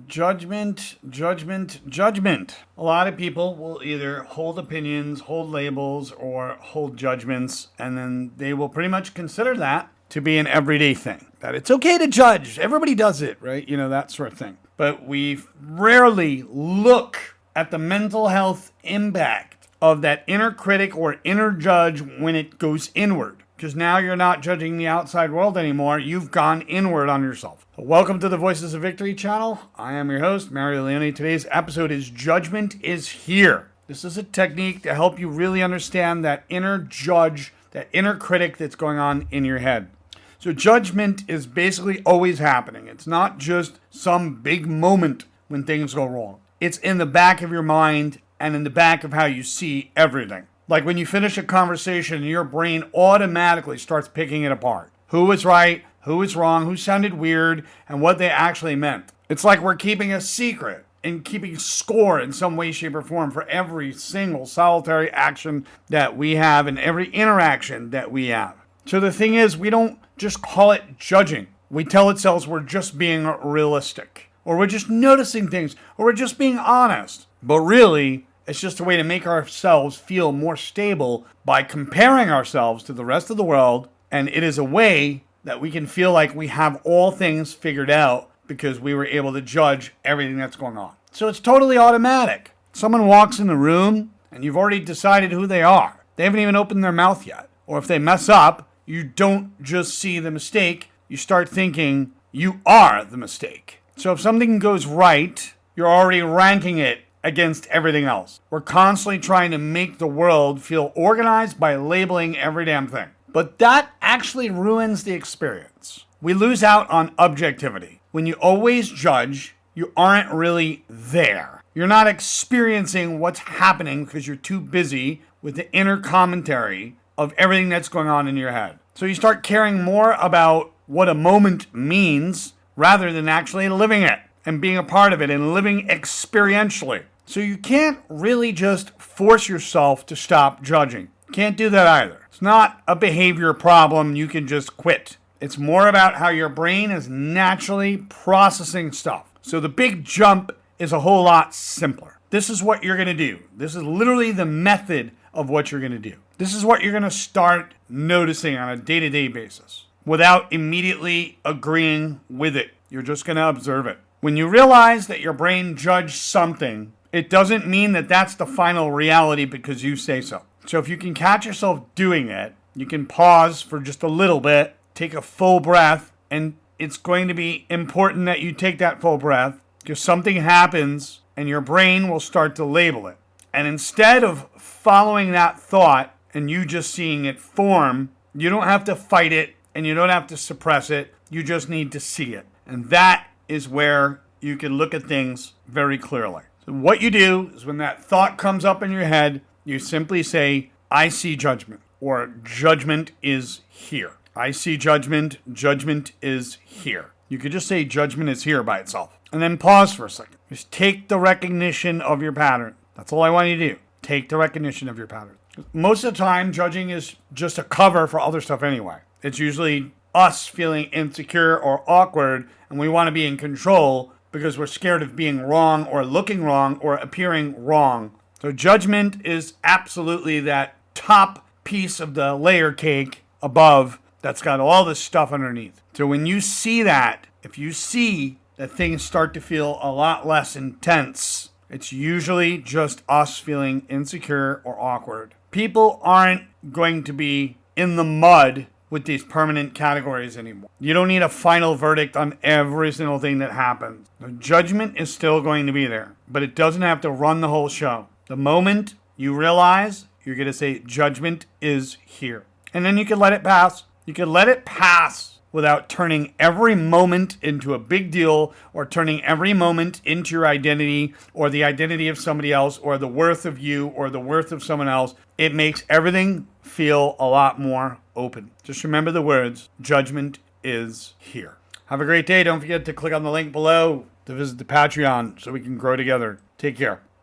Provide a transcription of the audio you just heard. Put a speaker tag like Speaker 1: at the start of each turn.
Speaker 1: Judgment, judgment, judgment. A lot of people will either hold opinions, hold labels, or hold judgments, and then they will pretty much consider that to be an everyday thing. That it's okay to judge. Everybody does it, right? That sort of thing. But we rarely look at the mental health impact of that inner critic or inner judge when it goes inward. Because now you're not judging the outside world anymore. You've gone inward on yourself. Welcome to the Voices of Victory channel. I am your host, Mario Leone. Today's episode is Judgment is Here. This is a technique to help you really understand that inner judge, that inner critic that's going on in your head. So judgment is basically always happening. It's not just some big moment when things go wrong. It's in the back of your mind and in the back of how you see everything. Like when you finish a conversation, your brain automatically starts picking it apart. Who was right, who was wrong, who sounded weird, and what they actually meant. It's like we're keeping a secret and keeping score in some way, shape, or form for every single solitary action that we have and every interaction that we have. So the thing is, we don't just call it judging. We tell ourselves we're just being realistic, or we're just noticing things, or we're just being honest. But really, it's just a way to make ourselves feel more stable by comparing ourselves to the rest of the world. And it is a way that we can feel like we have all things figured out because we were able to judge everything that's going on. So it's totally automatic. Someone walks in the room and you've already decided who they are. They haven't even opened their mouth yet. Or if they mess up, you don't just see the mistake. You start thinking you are the mistake. So if something goes right, you're already ranking it against everything else. We're constantly trying to make the world feel organized by labeling every damn thing. But that actually ruins the experience. We lose out on objectivity. When you always judge, you aren't really there. You're not experiencing what's happening because you're too busy with the inner commentary of everything that's going on in your head. So you start caring more about what a moment means rather than actually living it and being a part of it and living experientially. So you can't really just force yourself to stop judging. Can't do that either. It's not a behavior problem you can just quit. It's more about how your brain is naturally processing stuff. So the big jump is a whole lot simpler. This is what you're going to do. This is literally the method of what you're going to do. This is what you're going to start noticing on a day-to-day basis without immediately agreeing with it. You're just going to observe it. When you realize that your brain judged something, it doesn't mean that that's the final reality because you say so. So if you can catch yourself doing it, you can pause for just a little bit, take a full breath, and it's going to be important that you take that full breath because something happens and your brain will start to label it. And instead of following that thought and you just seeing it form, you don't have to fight it and you don't have to suppress it. You just need to see it. And that is where you can look at things very clearly. So what you do is when that thought comes up in your head, you simply say, I see judgment, or judgment is here. I see judgment, judgment is here. You could just say judgment is here by itself. And then pause for a second. Just take the recognition of your pattern. That's all I want you to do. Take the recognition of your pattern. Most of the time, judging is just a cover for other stuff anyway. It's usually us feeling insecure or awkward, and we want to be in control because we're scared of being wrong or looking wrong or appearing wrong. So judgment is absolutely that top piece of the layer cake above that's got all this stuff underneath. So when you see that, if you see that things start to feel a lot less intense, it's usually just us feeling insecure or awkward. People aren't going to be in the mud with these permanent categories anymore. You don't need a final verdict on every single thing that happens. The judgment is still going to be there, but it doesn't have to run the whole show. The moment you realize, you're going to say judgment is here. And then you can let it pass. You can let it pass without turning every moment into a big deal or turning every moment into your identity or the identity of somebody else or the worth of you or the worth of someone else. It makes everything feel a lot more open. Just remember the words, judgment is here. Have a great day. Don't forget to click on the link below to visit the Patreon so we can grow together. Take care.